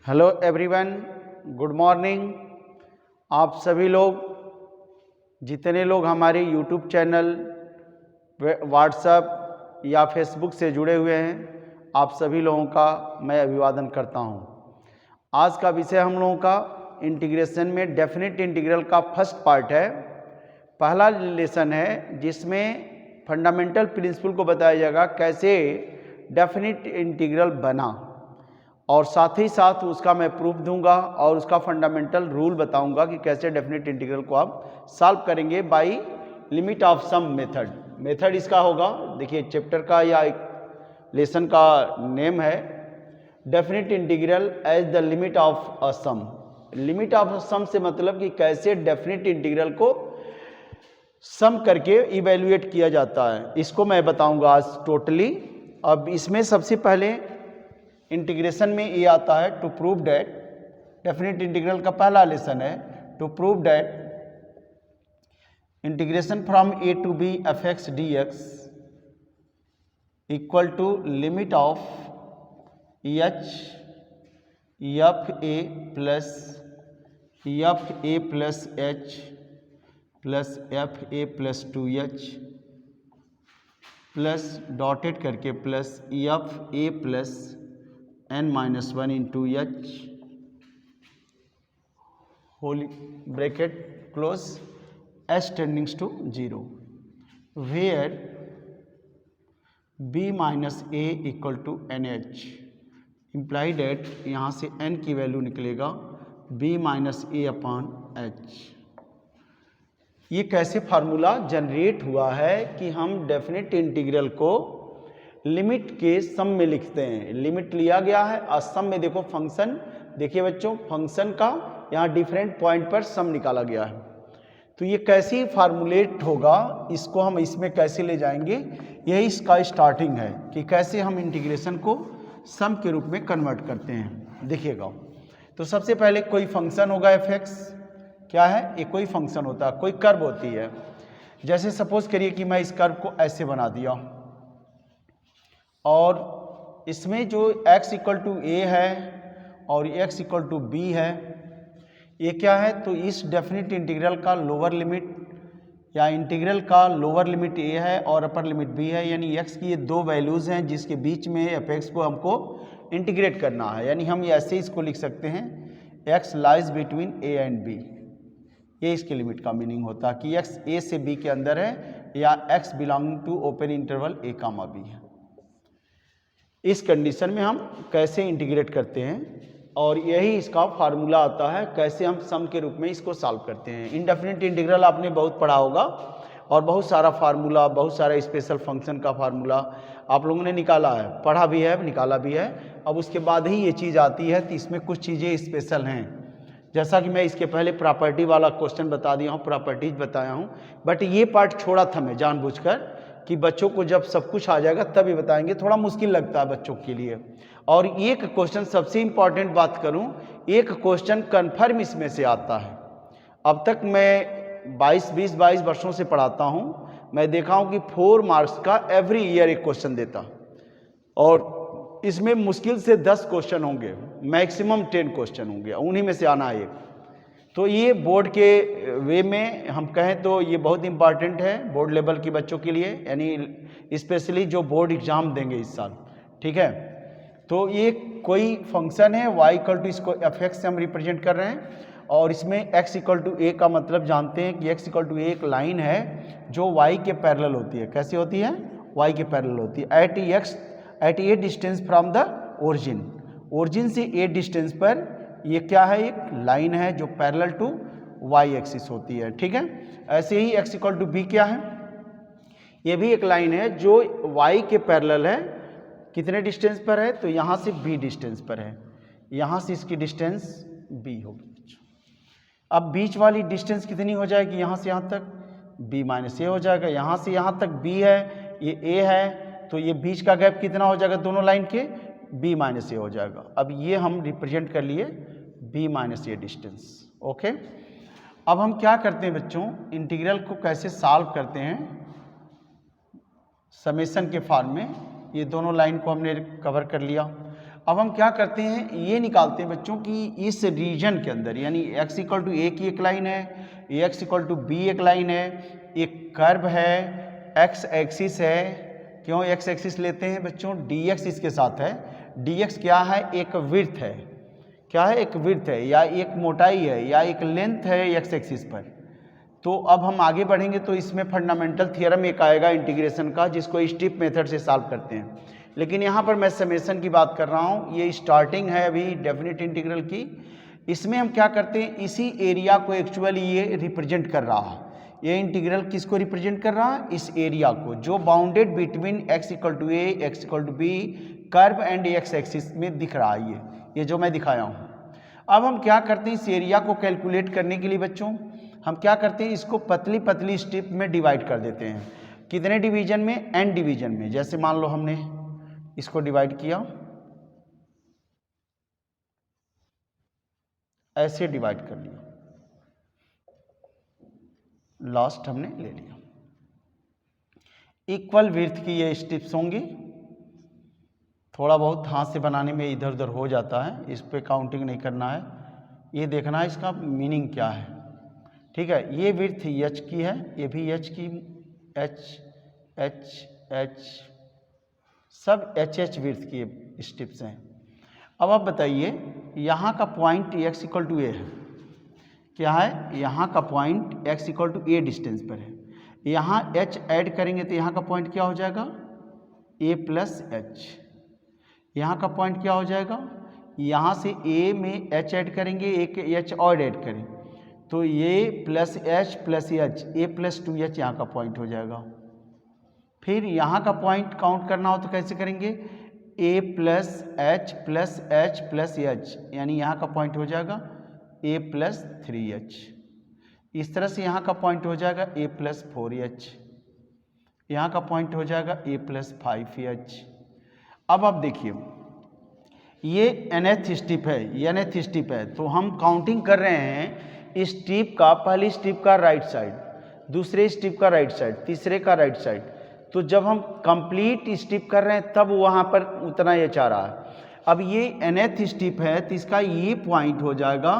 Hello everyone, good morning. आप सभी लोग जितने लोग हमारे यूट्यूब चैनल, व्हाट्सएप या फेसबुक से जुड़े हुए हैं, आप सभी लोगों का मैं अभिवादन करता हूं। आज का विषय हम लोगों का इंटीग्रेशन में डेफिनेट इंटीग्रल का फर्स्ट पार्ट है। पहला लेसन है जिसमें फंडामेंटल प्रिंसिपल को बताया जाएगा कैसे डेफिनेट इंटीग्रल बना, और साथ ही साथ उसका मैं प्रूफ दूंगा और उसका फंडामेंटल रूल बताऊंगा कि कैसे डेफिनेट इंटीग्रल को आप सॉल्व करेंगे by limit of sum method. Method इसका होगा, देखिए चैप्टर का या एक लेसन का नेम है definite integral as the limit of a sum. Limit of a sum से मतलब कि कैसे डेफिनेट इंटीग्रल को सम करके इवेल्युएट किया जाता है, इसको मैं बताऊंगा आज टोटली। अब इसमें सबसे पहले इंटीग्रेशन में ये आता है to prove that, definite integral का पहला लेसन है to prove that integration from A to B F X D X equal to limit of H F A plus H plus F A plus 2h plus dotted करके plus F A plus n-1 into H whole bracket close H tends to 0 where b minus A equal to N H implied at, यहाँ से n की value निकलेगा b minus A upon H. ये कैसे formula generate हुआ है कि हम डेफिनेट इंटीग्रल को लिमिट के सम में लिखते हैं। लिमिट लिया गया है और सम में देखो फंक्शन, देखिए बच्चों फंक्शन का यहाँ डिफरेंट पॉइंट पर सम निकाला गया है। तो ये कैसे फार्मूलेट होगा, इसको हम इसमें कैसे ले जाएंगे, यही इसका स्टार्टिंग है कि कैसे हम इंटीग्रेशन को सम के रूप में कन्वर्ट करते हैं। देखिएगा, तो सबसे पहले कोई फंक्शन होगा एफ एक्स, क्या है ये कोई फंक्शन होता है, कोई कर्व होती है। जैसे सपोज करिए कि मैं इस कर्व को ऐसे बना दिया और इसमें जो x इक्वल टू ए है और x इक्वल टू बी है, ये क्या है, तो इस डेफिनेट इंटीग्रल का लोअर लिमिट या इंटीग्रल का लोअर लिमिट a है और अपर लिमिट b है, यानी x की ये दो वैल्यूज़ हैं जिसके बीच में एफ एक्स को हमको इंटीग्रेट करना है। यानी हम ऐसे इसको लिख सकते हैं x lies between a and b, ये इसके लिमिट का मीनिंग होता है कि x a से b के अंदर है या x belonging to open interval a comma b है। इस कंडीशन में हम कैसे इंटीग्रेट करते हैं और यही इसका फार्मूला आता है कैसे हम सम के रूप में इसको सॉल्व करते हैं। इंडेफिनिट इंटीग्रल आपने बहुत पढ़ा होगा और बहुत सारा फार्मूला, बहुत सारा स्पेशल फंक्शन का फार्मूला आप लोगों ने निकाला है, पढ़ा भी है, निकाला भी है। अब उसके बाद ही ये चीज़ आती है, तो इसमें कुछ चीज़ें स्पेशल हैं। जैसा कि मैं इसके पहले प्रॉपर्टी वाला क्वेश्चन बता दिया हूँ, प्रॉपर्टीज बताया हूँ, बट ये पार्ट छोड़ा था मैं जानबूझकर कि बच्चों को जब सब कुछ आ जाएगा तभी बताएंगे, थोड़ा मुश्किल लगता है बच्चों के लिए। और एक क्वेश्चन सबसे इम्पॉर्टेंट बात करूं, एक क्वेश्चन कन्फर्म इसमें से आता है। अब तक मैं 20 वर्षों से पढ़ाता हूं, मैं देखा हूं कि 4 मार्क्स का एवरी ईयर एक क्वेश्चन देता, और इसमें मुश्किल से 10 क्वेश्चन होंगे, मैक्सिमम 10 क्वेश्चन होंगे, उन्हीं में से आना एक। तो ये बोर्ड के वे में हम कहें तो ये बहुत इंपॉर्टेंट है बोर्ड लेवल के बच्चों के लिए, यानी स्पेशली जो बोर्ड एग्जाम देंगे इस साल, ठीक है। तो ये कोई फंक्शन है y इक्वल टू, इसको एफ एक्स से हम रिप्रेजेंट कर रहे हैं, और इसमें x इक्वल टू ए का मतलब जानते हैं कि x इक्वल टू ए एक लाइन है जो y के पैरेलल होती है। कैसे होती है, y के पैरेलल होती है at a distance from the origin, origin से ए डिस्टेंस पर ये क्या है, एक लाइन है जो पैरेलल टू वाई एक्सिस होती है, ठीक है। ऐसे ही x इक्वल टू बी क्या है, ये भी एक लाइन है जो y के पैरेलल है, कितने डिस्टेंस पर है, तो यहाँ से b डिस्टेंस पर है, यहाँ से इसकी डिस्टेंस b होगी। अब बीच वाली डिस्टेंस कितनी हो जाएगी, यहाँ से यहाँ तक b माइनस ए हो जाएगा, यहाँ से यहाँ तक b है, ये a है, तो ये बीच का गैप कितना हो जाएगा दोनों लाइन के, b माइनस ए हो जाएगा। अब ये हम रिप्रेजेंट कर लिए b माइनस ए डिस्टेंस, ओके। अब हम क्या करते हैं बच्चों, इंटीग्रल को कैसे सॉल्व करते हैं समेशन के फॉर्म में। ये दोनों लाइन को हमने कवर कर लिया। अब हम क्या करते हैं, ये निकालते हैं बच्चों कि इस रीजन के अंदर, यानी x इक्वल टू ए की एक लाइन है, x इक्वल टू बी एक लाइन है, एक कर्व है, x एक्सिस है। क्यों x एक्सिस लेते हैं बच्चों, dx इसके साथ है। dx क्या है, एक विड्थ है। क्या है, एक विड्थ है या एक मोटाई है या एक लेंथ है x एक्सिस पर। तो अब हम आगे बढ़ेंगे तो इसमें फंडामेंटल थ्योरम एक आएगा इंटीग्रेशन का, जिसको स्ट्रिप मेथड से सॉल्व करते हैं। लेकिन यहाँ पर मैं समेशन की बात कर रहा हूँ, ये स्टार्टिंग है अभी डेफिनेट इंटीग्रल की। इसमें हम क्या करते हैं, इसी एरिया को एक्चुअली ये रिप्रेजेंट कर रहा है। ये इंटीग्रल किसको रिप्रेजेंट कर रहा है, इस एरिया को, जो bounded between x equal to a, x equal to b, curve and x axis में दिख रहा है ये जो मैं दिखाया हूँ। अब हम क्या करते हैं, इस एरिया को कैलकुलेट करने के लिए बच्चों हम क्या करते हैं, इसको पतली पतली स्ट्रिप में डिवाइड कर देते हैं। कितने डिवीजन में, n डिवीजन में। जैसे मान लो हमने इसको डिवाइड किया, ऐसे डिवाइड कर लिया, लास्ट हमने ले लिया। इक्वल विड्थ की ये स्ट्रिप्स होंगी। थोड़ा बहुत हाथ से बनाने में इधर उधर हो जाता है, इस पे काउंटिंग नहीं करना है, ये देखना है इसका मीनिंग क्या है। ठीक है, ये विड्थ h की है, ये भी h की, h सब h विड्थ की स्ट्रिप्स हैं। अब आप बताइए, यहाँ का point x equal to a है, क्या है, यहाँ का point x equal to a distance पर है। यहाँ h ऐड करेंगे तो यहाँ का पॉइंट क्या हो जाएगा, a प्लस h। यहाँ का पॉइंट क्या हो जाएगा, यहाँ से a में h ऐड करेंगे, एक h और ऐड करें तो ये plus h plus h, a plus 2h यहाँ का पॉइंट हो जाएगा। फिर यहाँ का पॉइंट काउंट करना हो तो कैसे करेंगे, a plus h plus h plus h, यानी यहाँ का पॉइंट हो जाएगा a प्लस 3h। इस तरह से यहाँ का पॉइंट हो जाएगा a प्लस 4h, यहाँ का पॉइंट हो जाएगा a प्लस 5h। अब आप देखिए, ये nth स्टेप है, ये nth स्टेप है, तो हम काउंटिंग कर रहे हैं स्टेप का, पहली स्टेप का राइट साइड, दूसरे स्टेप का राइट साइड, तीसरे का राइट साइड। तो जब हम कंप्लीट स्टेप कर रहे हैं तब वहाँ पर उतना ये चाह रहा है। अब ये nth स्टेप है तो इसका ये पॉइंट हो जाएगा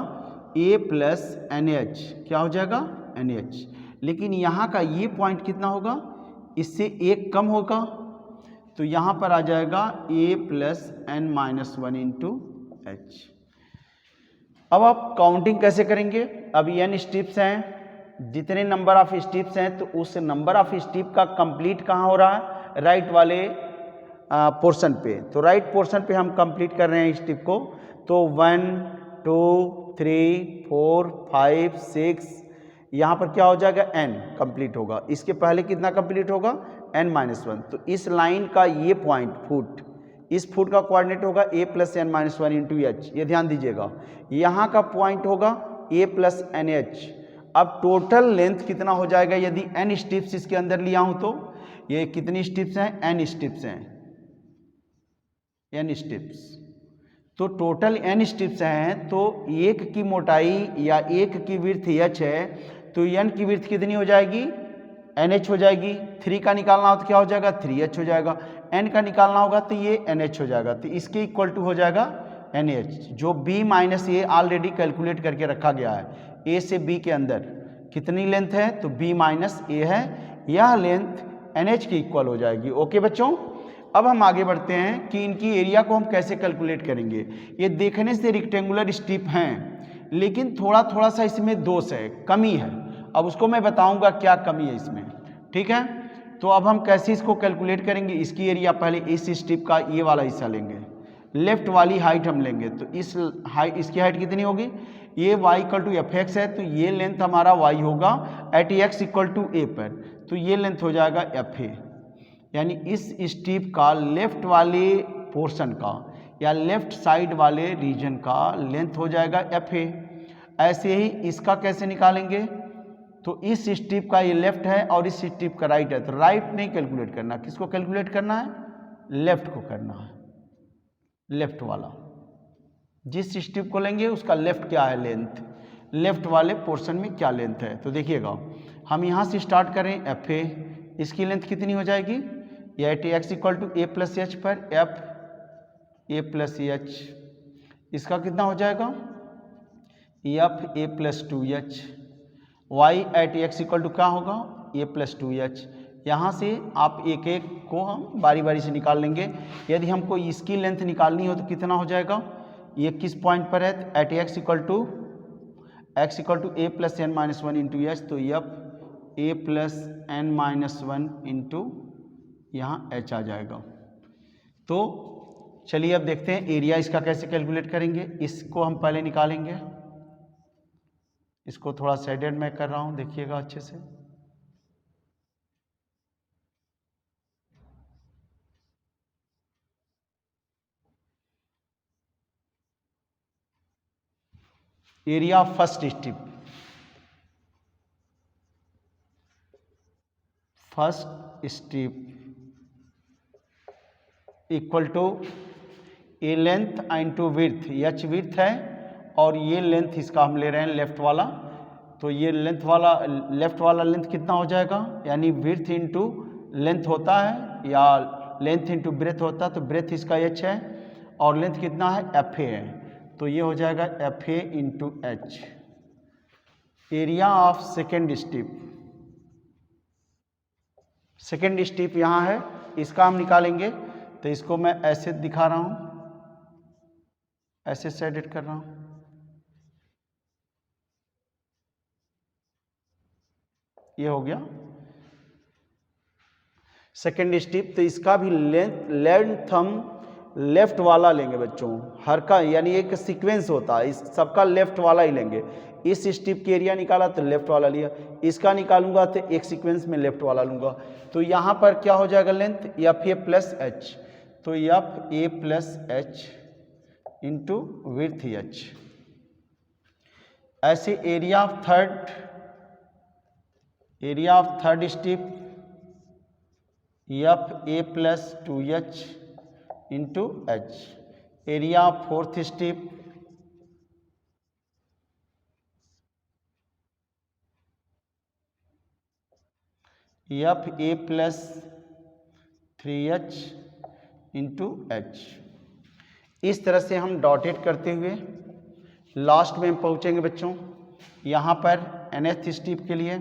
a प्लस NH, क्या हो जाएगा, NH। लेकिन यहाँ का ये पॉइंट कितना होगा, इससे एक कम होगा, तो यहाँ पर आ जाएगा a plus n minus 1 into h। अब आप काउंटिंग कैसे करेंगे, अब n स्टेप्स हैं, जितने नंबर ऑफ स्टेप्स हैं तो उस नंबर ऑफ स्टेप का कंप्लीट कहाँ हो रहा है, राइट वाले पोर्शन पे। तो राइट पोर्शन पे हम कंप्लीट कर रहे हैं स्टेप को, तो 1 2 3 4 5 6, यहाँ पर क्या हो जाएगा, n कंप्लीट होगा। इसके पहले कितना कंप्लीट होगा, n माइनस 1। तो इस लाइन का ये पॉइंट फुट, इस फुट का कोऑर्डिनेट होगा a plus n minus 1 into h, ये ध्यान दीजिएगा। यहाँ का पॉइंट होगा a प्लस NH। अब टोटल लेंथ कितना हो जाएगा, यदि n स्टेप्स इसके अंदर लिया हूं तो ये कितनी स्टेप्स हैं, n स्टेप्स हैं, n स्टेप्स। तो टोटल n स्टेप्स हैं, तो एक की मोटाई या एक की विड्थ h है, तो n की विड्थ कितनी हो जाएगी, NH हो जाएगी। 3 का निकालना हो तो क्या हो जाएगा, 3h हो जाएगा। n का निकालना होगा तो ये NH हो जाएगा, तो इसके इक्वल टू हो जाएगा NH, जो b माइनस ए ऑलरेडी कैलकुलेट करके रखा गया है। a से b के अंदर कितनी लेंथ है, तो b माइनस ए है, यह लेंथ NH की इक्वल हो जाएगी। ओके बच्चों, अब हम आगे बढ़ते हैं कि इनकी एरिया को हम कैसे कैलकुलेट करेंगे। ये देखने से रेक्टेंगुलर स्ट्रिप हैं, लेकिन थोड़ा थोड़ा सा इसमें दोष है, कमी है। अब उसको मैं बताऊंगा क्या कमी है इसमें, ठीक है। तो अब हम कैसे इसको कैलकुलेट करेंगे, इसकी एरिया पहले इस स्ट्रिप का ये वाला हिस्सा लेंगे, लेफ्ट वाली हाइट हम लेंगे, तो इस हाइट, इसकी हाइट कितनी होगी, ये y equal to f x है, तो ये लेंथ हमारा y होगा at x equal to a पर, तो ये लेंथ हो जाएगा एफ ए, यानी इस स्ट्रिप का लेफ्ट वाले पोर्शन का या लेफ्ट साइड वाले रीजन का लेंथ हो जाएगा एफ ए। ऐसे ही इसका कैसे निकालेंगे, तो इस स्ट्रिप का ये लेफ्ट है और इस स्ट्रिप का राइट है, तो राइट नहीं कैलकुलेट करना, किसको कैलकुलेट करना है, लेफ्ट को करना है, लेफ्ट वाला। जिस स्ट्रिप को लेंगे उसका लेफ्ट क्या है लेंथ, लेफ्ट वाले पोर्शन में क्या लेंथ है। तो देखिएगा, हम यहाँ से स्टार्ट करें एफ ए, इसकी लेंथ कितनी हो जाएगी, ये at x equal to A plus h पर एफ ए प्लस एच, इसका कितना हो जाएगा f A plus 2h, y at x equal to क्या होगा ए प्लस 2h। यहाँ से आप एक एक को हम बारी बारी से निकाल लेंगे। यदि हमको इसकी लेंथ निकालनी हो तो कितना हो जाएगा, ये किस पॉइंट पर है, at x equal to A plus N minus one into H, तो एफ ए plus N minus one into यहाँ एच आ जाएगा। तो चलिए अब देखते हैं एरिया इसका कैसे कैलकुलेट करेंगे। इसको हम पहले निकालेंगे, इसको थोड़ा शेडेड मैं कर रहा हूँ, देखिएगा अच्छे से। Area first strip equal to a length into width, h width है और ये लेंथ इसका हम ले रहे हैं लेफ्ट वाला, तो ये लेफ्ट वाला लेंथ कितना हो जाएगा, यानी विड्थ इंटू लेंथ होता है या लेंथ इंटू ब्रेथ होता है, तो ब्रेथ इसका एच है और लेंथ कितना है एफ ए है, तो ये हो जाएगा f A into H. Area of second strip यहाँ है, इसका हम निकालेंगे, तो इसको मैं ऐसे दिखा रहा हूँ, ऐसे शेडेड कर रहा हूँ। ये हो गया सेकेंड स्ट्रिप। तो इसका भी लेंथ हम लेफ्ट वाला लेंगे बच्चों, हर का यानी एक सीक्वेंस होता है, इस सबका लेफ्ट वाला ही लेंगे। इस स्ट्रिप की एरिया निकाला तो लेफ्ट वाला लिया, इसका निकालूंगा तो एक सीक्वेंस में लेफ्ट वाला लूंगा। तो यहाँ पर क्या हो जाएगा लेंथ एफ ए प्लस एच, तो एफ ए plus H into width H. ऐसे area of third strip F A plus 2h into H. Area of fourth strip F A plus 3h into H. इस तरह से हम डॉटेड करते हुए last में पहुंचेंगे बच्चों, यहाँ पर nth स्ट्रिप के लिए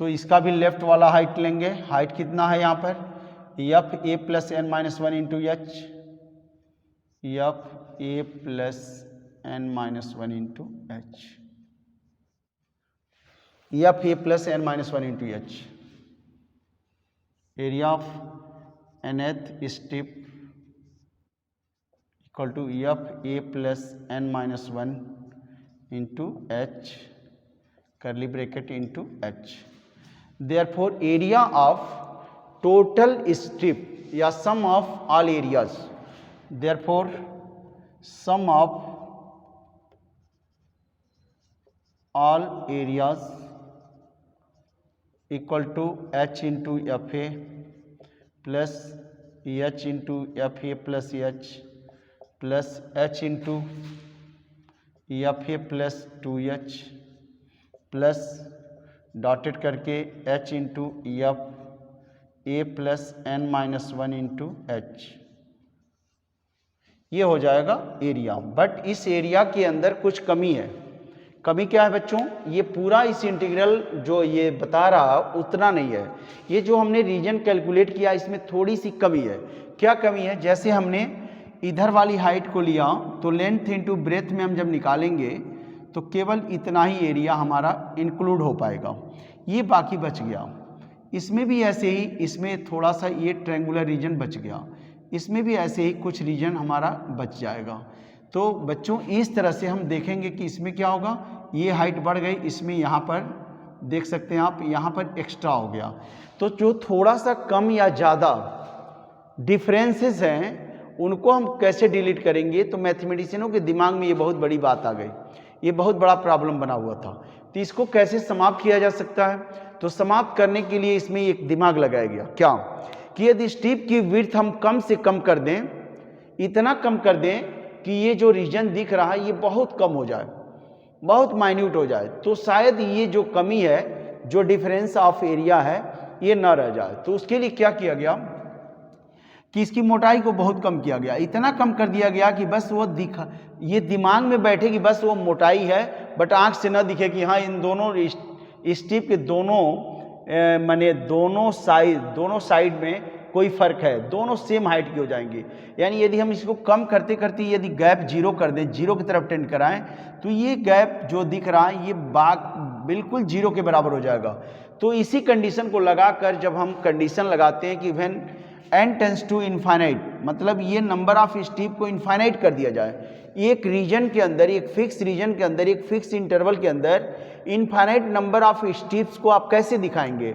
तो इसका भी लेफ्ट वाला हाइट लेंगे। हाइट कितना है यहाँ पर f A plus N minus one into h, F A plus N minus one into h, F A plus N minus one into H. Area of nth strip equal to f A plus N minus one into h, curly bracket into h. Therefore, area of total strip या sum of all areas, therefore sum of all areas equal to h into f a plus h into f a plus h plus h into f a plus 2h plus dotted करके h into f ए plus N minus one into h, ये हो जाएगा area. But इस area के अंदर कुछ कमी है। कमी क्या है बच्चों, ये पूरा इस इंटीग्रल जो ये बता रहा उतना नहीं है, ये जो हमने रीजन कैलकुलेट किया इसमें थोड़ी सी कमी है। क्या कमी है, जैसे हमने इधर वाली हाइट को लिया तो लेंथ इंटू ब्रेथ में हम जब निकालेंगे तो केवल इतना ही एरिया हमारा इंक्लूड हो पाएगा, ये बाकी बच गया। इसमें भी ऐसे ही, इसमें थोड़ा सा ये ट्रायंगुलर रीजन बच गया, इसमें भी ऐसे ही कुछ रीजन हमारा बच जाएगा। तो बच्चों इस तरह से हम देखेंगे कि इसमें क्या होगा, ये हाइट बढ़ गई, इसमें यहाँ पर देख सकते हैं आप, यहाँ पर एक्स्ट्रा हो गया। तो जो थोड़ा सा कम या ज़्यादा डिफरेंसेस हैं उनको हम कैसे डिलीट करेंगे, तो मैथमेटिशियनों के दिमाग में ये बहुत बड़ी बात आ गई, ये बहुत बड़ा प्रॉब्लम बना हुआ था। तो इसको कैसे समाप्त किया जा सकता है, तो समाप्त करने के लिए इसमें एक दिमाग लगाया गया क्या, कि यदि स्ट्रिप की विड्थ हम कम से कम कर दें, इतना कम कर दें कि ये जो रीजन दिख रहा है ये बहुत कम हो जाए, बहुत माइन्यूट हो जाए, तो शायद ये जो कमी है, जो डिफरेंस ऑफ एरिया है, ये ना रह जाए। तो उसके लिए क्या किया गया कि इसकी मोटाई को बहुत कम किया गया, इतना कम कर दिया गया कि बस वो दिखा, ये दिमाग में बैठे कि बस वो मोटाई है, बट आंख से ना दिखे कि हाँ इन दोनों स्ट्रिप के दोनों माने दोनों साइड में कोई फर्क है, दोनों सेम हाइट की हो जाएंगी। यानी यदि हम इसको कम करते करते यदि गैप जीरो कर दें, जीरो की तरफ टेंड कराएं, तो ये गैप जो दिख रहा है ये बिल्कुल जीरो के बराबर हो जाएगा। तो इसी कंडीशन को लगाकर जब हम कंडीशन लगाते हैं कि when n tends to infinite, मतलब ये नंबर ऑफ स्ट्रिप को इनफाइनाइट कर दिया जाए, एक रीजन के अंदर, एक फिक्स रीजन के अंदर, एक फिक्स इंटरवल के अंदर इनफाइनाइट नंबर ऑफ स्ट्रिप्स को आप कैसे दिखाएंगे?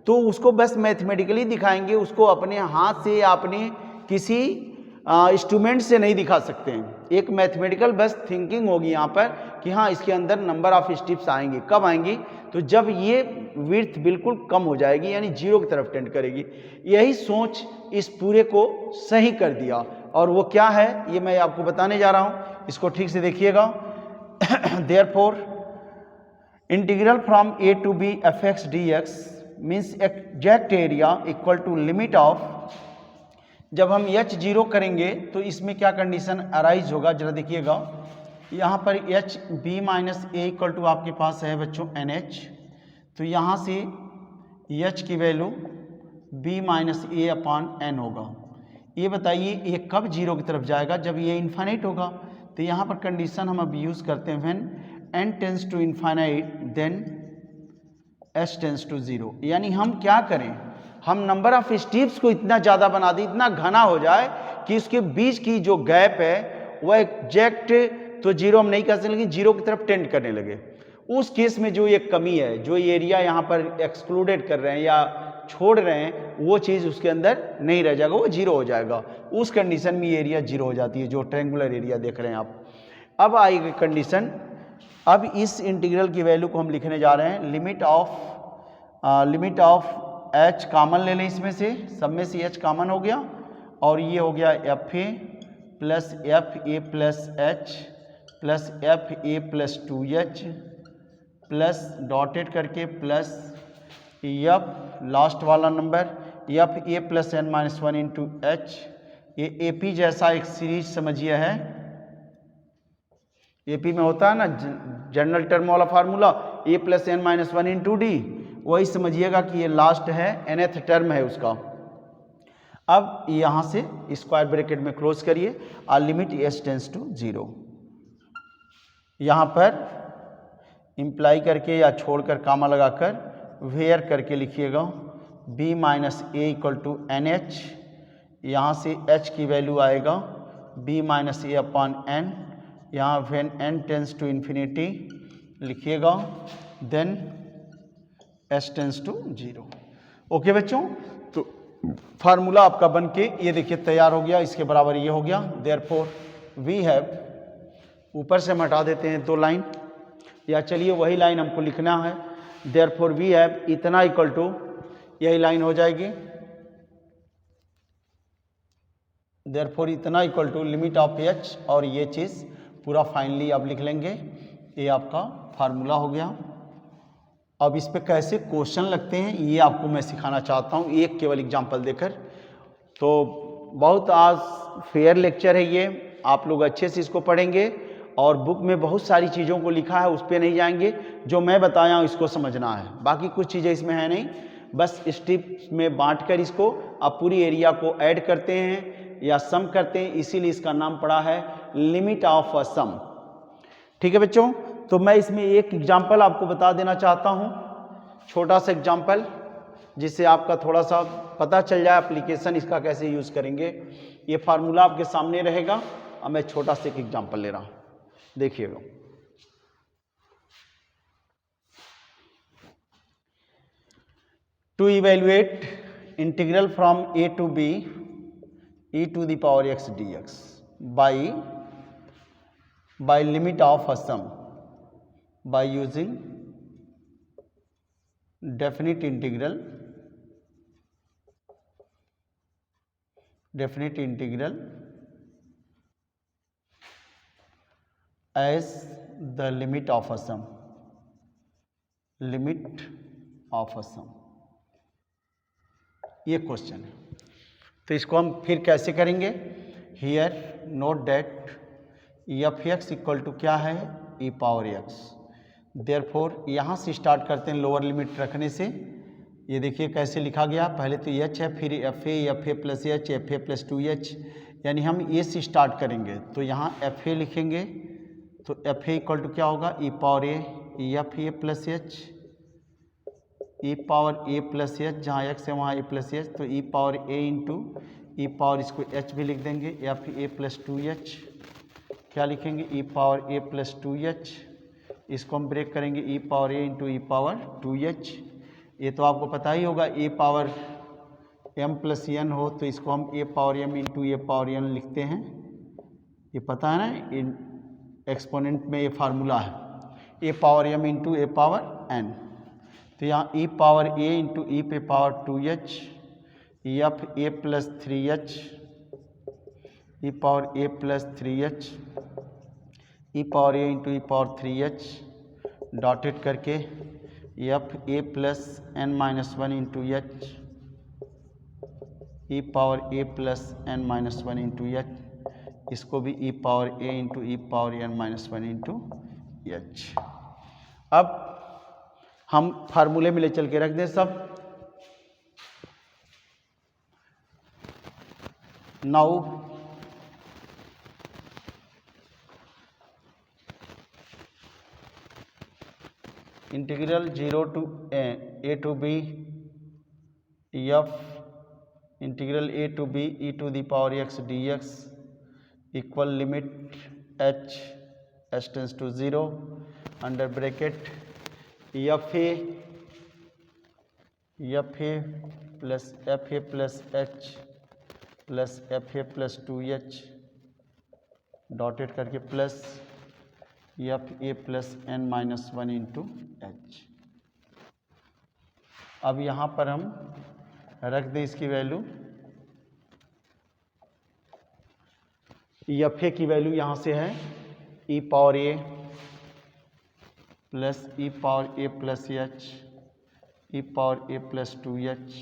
तो उसको बस मैथमेटिकली दिखाएंगे, उसको अपने हाथ से या अपने किसी इंस्ट्रूमेंट से नहीं दिखा सकते हैं। एक मैथमेटिकल बस थिंकिंग होगी यहाँ पर कि हाँ इसके अंदर नंबर ऑफ स्ट्रिप्स आएंगी। कब आएंगी? तो जब ये विड्थ बिल्कुल कम हो जाएगी, यानी जीरो की तरफ टेंड करेगी। यही सोच इस पूरे को सही कर दिया, और वो क्या है ये मैं आपको बताने जा रहा हूँ, इसको ठीक से देखिएगा। Therefore integral from a to b fx dx means exact area equal to limit of, जब हम h जीरो करेंगे तो इसमें क्या कंडीशन अराइज होगा जरा देखिएगा। यहाँ पर h b minus A equal to आपके पास है बच्चों NH, तो यहाँ से h की value b minus A upon n होगा। ये बताइए ये कब जीरो की तरफ जाएगा? जब ये इन्फाइनाइट होगा। तो यहाँ पर कंडीशन हम अब यूज़ करते हैं when n tends to infinite then h tends to zero. यानी हम क्या करें, हम नंबर ऑफ स्ट्रिप्स को इतना ज़्यादा बना दें, इतना घना हो जाए कि उसके बीच की जो गैप है वह एग्जैक्ट तो जीरो हम नहीं कर सकते, लेकिन जीरो की तरफ टेंड करने लगे। उस केस में जो ये कमी है, जो एरिया यहाँ पर एक्सक्लूडेड कर रहे हैं या छोड़ रहे हैं, वो चीज़ उसके अंदर नहीं रह जाएगा, वो जीरो हो जाएगा। उस कंडीशन में ये एरिया जीरो हो जाती है, जो ट्रायंगुलर एरिया देख रहे हैं आप। अब आएगी कंडीशन, अब इस इंटीग्रल की वैल्यू को हम लिखने जा रहे हैं लिमिट ऑफ h कॉमन ले लें इसमें से, सब में से h कॉमन हो गया, और ये हो गया F A plus F A plus H plus F A plus 2h plus dotted करके प्लस एफ लास्ट वाला number F A plus n minus 1 into h. ये ए पी जैसा एक सीरीज समझिए है, एपी में होता है ना जनरल टर्म वाला formula A plus N minus 1 into D, वही समझिएगा कि ये लास्ट है nth टर्म है उसका। अब यहाँ से स्क्वायर ब्रैकेट में क्लोज करिए और limit s tends to zero, यहाँ पर इम्प्लाई करके या छोड़कर कामा लगाकर वेयर करके लिखिएगा b minus A equal to NH, यहाँ से h की वैल्यू आएगा b minus A upon n, यहाँ when n tends to infinity लिखिएगा, then s tends to zero. Okay बच्चों, तो फार्मूला आपका बन के ये देखिए तैयार हो गया, इसके बराबर ये हो गया। देयरफॉर वी हैव, ऊपर से हम हटा देते हैं 2 लाइन, या चलिए वही लाइन हमको लिखना है। देयरफॉर वी हैव इतना इक्वल टू, यही लाइन हो जाएगी, देयरफॉर इतना equal to limit of h, और ये चीज़ पूरा फाइनली आप लिख लेंगे। ये आपका फार्मूला हो गया। अब इस पे कैसे क्वेश्चन लगते हैं ये आपको मैं सिखाना चाहता हूँ, एक केवल एग्जांपल देकर। तो बहुत आज फेयर लेक्चर है ये, आप लोग अच्छे से इसको पढ़ेंगे, और बुक में बहुत सारी चीज़ों को लिखा है, उस पर नहीं जाएंगे, जो मैं बताया हूँ इसको समझना है। बाकी कुछ चीज़ें इसमें है नहीं, बस स्ट्रिप में बांट कर इसको आप पूरी एरिया को ऐड करते हैं या सम करते हैं, इसीलिए इसका नाम पड़ा है लिमिट ऑफ अ सम। ठीक है बच्चों, तो मैं इसमें एक एग्जाम्पल आपको बता देना चाहता हूँ, छोटा सा एग्जाम्पल, जिससे आपका थोड़ा सा पता चल जाए एप्लीकेशन इसका कैसे यूज़ करेंगे। ये फार्मूला आपके सामने रहेगा, और मैं छोटा सा एक एग्जाम्पल ले रहा हूँ, देखिएगा। To evaluate integral from a to b e to the power x dx by limit of a sum by using definite integral as the limit of a sum ये क्वेश्चन है। तो इसको हम फिर कैसे करेंगे? Here note that f x equal to क्या है? E power x. देयरफॉर यहाँ से स्टार्ट करते हैं लोअर लिमिट रखने से। ये देखिए कैसे लिखा गया, पहले तो एच है, फिर F A plus H, F A plus 2h, यानी हम ए से स्टार्ट करेंगे। तो यहाँ एफ ए लिखेंगे, तो एफ ए इक्वल टू क्या होगा? E power F A plus H, E power A plus H, जहाँ एक्स है वहाँ ए प्लस एच, तो E power A into E power, इसको एच भी लिख देंगे, एफ ए प्लस 2h। क्या लिखेंगे? E power A plus 2h। इसको हम ब्रेक करेंगे, E power A into E power 2h। ये तो आपको पता ही होगा, A power m plus n हो तो इसको हम ए power m into A power n लिखते हैं। ये पता है ना, इन एक्सपोनेंट में ये फार्मूला है, A power m into A power n। तो यहाँ E power a into E पे power 2h, F A plus 3h, E power a plus 3h, E power a into E power 3h, dotted करके F A plus n minus 1 into H, E power A plus n minus 1 into H, इसको भी E power A into E power n minus 1 into H. अब हम फार्मूले में ले चल के रख दें सब। Now integral 0 to a to b F integral a to b e to the power x dx equal limit h s tends to 0 under bracket F A plus F A plus H plus F A plus 2h, dotted करके plus F ए plus n minus 1 into H. अब यहाँ पर हम रख दें इसकी value, F A की value यहाँ से है E power A plus E power A plus H, E power A plus 2h,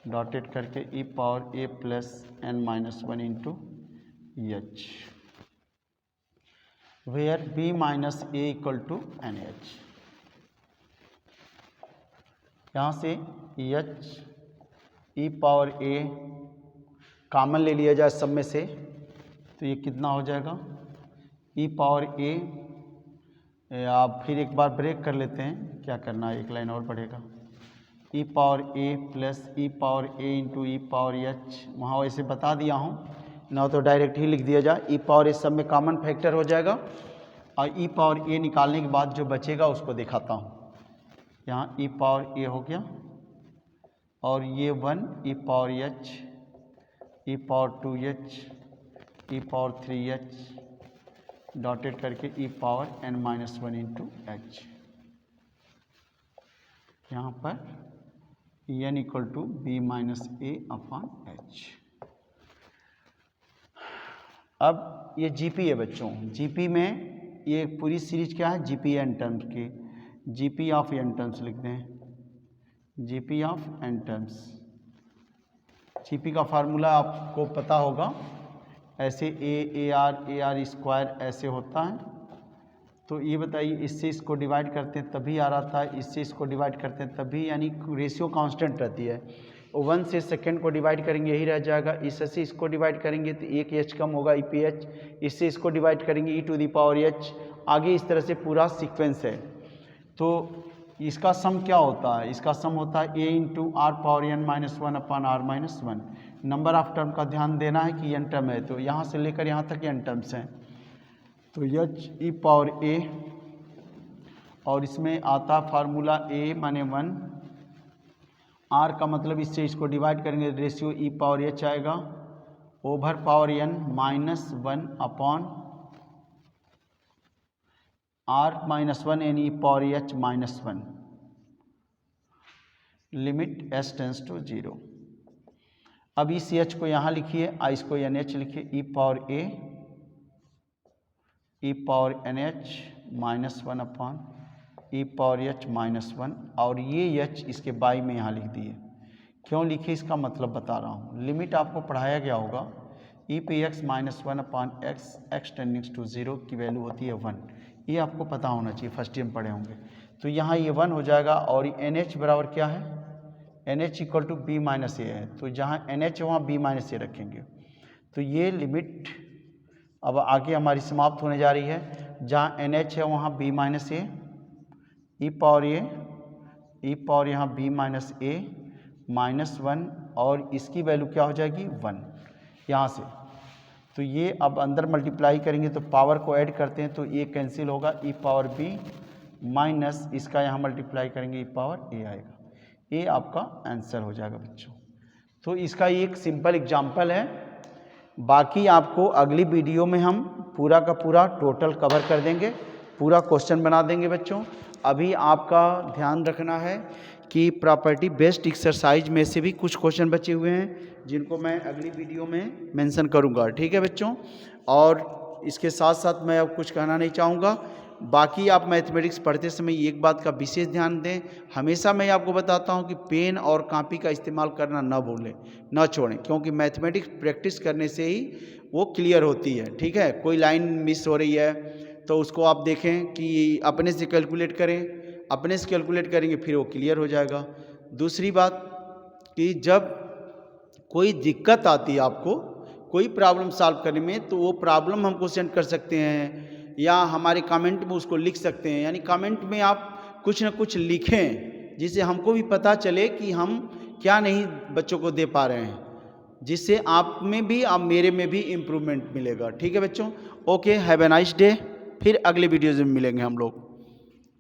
dotted करके E power A plus n minus 1 into H, where b minus A equal to N H. यहाँ से H E power A common ले लिया जाए सब में से, तो ये कितना हो जाएगा? ई पावर ए, आप फिर एक बार ब्रेक कर लेते हैं, क्या करना है, एक लाइन और बढ़ेगा, ई power A plus E power A into E power H, वहाँ वैसे बता दिया हूँ ना, तो डायरेक्ट ही लिख दिया जाए, ई पावर ए सब में कॉमन फैक्टर हो जाएगा, और ई पावर ए निकालने के बाद जो बचेगा उसको दिखाता हूँ। यहाँ ई पावर ए हो गया, और ये 1 E power H, E power 2h, E power 3h, dotted करके E power n minus 1 into H. यहाँ पर n equal to B minus A upon H. अब ये जीपी है बच्चों, जीपी में ये पूरी सीरीज क्या है? जीपी एन टर्म्स की, जीपी ऑफ एन टर्म्स लिख दें, GP of n terms. GP का फार्मूला आपको पता होगा, ऐसे ए आर स्क्वायर ऐसे होता है। तो ये बताइए, इससे इसको डिवाइड करते हैं तभी आ रहा था, इससे इसको डिवाइड करते हैं तभी, यानी रेशियो कांस्टेंट रहती है। 1 से सेकंड को डिवाइड करेंगे यही रह जाएगा, इससे इसको डिवाइड करेंगे तो एक एच कम होगा ई पी एच, इससे इसको डिवाइड करेंगे ई टू द पावर एच, आगे इस तरह से पूरा सीक्वेंस है। तो इसका सम क्या होता है? इसका सम होता है A into R power N minus 1 upon are minus 1। Number of term का ध्यान देना है कि एन टर्म है, तो यहाँ से लेकर यहाँ तक एन टर्म्स हैं। तो एच ई पावर ए, और इसमें आता फार्मूला ए माने 1, आर का मतलब इससे इसको डिवाइड करेंगे रेशियो ई पावर एच आएगा, over power N minus 1 upon are minus 1 n e power H minus 1, limit s tends to 0। अब इस एच को यहाँ लिखिए, इसको एन एच लिखिए, E power A E power N H minus 1 upon E power H minus 1, और ये H इसके बाई में यहाँ लिख दिए। क्यों लिखे इसका मतलब बता रहा हूँ। लिमिट आपको पढ़ाया गया होगा e पे x minus 1/x x tends to 0 की वैल्यू होती है 1। ये आपको पता होना चाहिए, फर्स्ट ईयर में पढ़े होंगे। तो यहाँ ये 1 हो जाएगा और NH बराबर क्या है, NH equal to b minus A है। तो जहाँ NH है वहाँ b माइनस ए रखेंगे। तो ये लिमिट अब आगे हमारी समाप्त होने जा रही है। जहाँ NH है वहाँ b माइनस ए, ई पावर यहाँ b माइनस ए -1 और इसकी वैल्यू क्या हो जाएगी 1 यहाँ से। तो ये अब अंदर मल्टीप्लाई करेंगे तो पावर को ऐड करते हैं तो ये कैंसिल होगा, ई पावर b माइनस इसका यहाँ मल्टीप्लाई करेंगे ई पावर ए आएगा। ये आपका आंसर हो जाएगा बच्चों। तो इसका एक सिंपल एग्जाम्पल है। बाकी आपको अगली वीडियो में हम पूरा का पूरा टोटल कवर कर देंगे, पूरा क्वेश्चन बना देंगे बच्चों। अभी आपका ध्यान रखना है कि प्रॉपर्टी बेस्ड एक्सरसाइज में से भी कुछ क्वेश्चन बचे हुए हैं जिनको मैं अगली वीडियो में मेंशन करूंगा, ठीक है बच्चों। और इसके साथ साथ मैं अब कुछ कहना नहीं चाहूँगा। बाकी आप मैथमेटिक्स पढ़ते समय एक बात का विशेष ध्यान दें, हमेशा मैं आपको बताता हूं कि पेन और कॉपी का इस्तेमाल करना ना भूलें, ना छोड़ें, क्योंकि मैथमेटिक्स प्रैक्टिस करने से ही वो क्लियर होती है, ठीक है। कोई लाइन मिस हो रही है तो उसको आप देखें कि अपने से कैलकुलेट करें, अपने से कैलकुलेट करेंगे फिर वो क्लियर हो जाएगा। दूसरी बात कि जब कोई दिक्कत आती है आपको कोई प्रॉब्लम सॉल्व करने में तो वो प्रॉब्लम हमको सेंड कर सकते हैं या हमारे कमेंट में उसको लिख सकते हैं। यानी कमेंट में आप कुछ ना कुछ लिखें जिससे हमको भी पता चले कि हम क्या नहीं बच्चों को दे पा रहे हैं, जिससे आप में भी आप मेरे में भी इम्प्रूवमेंट मिलेगा, ठीक है बच्चों। Okay, have a nice day. फिर अगले वीडियोज़ में मिलेंगे हम लोग।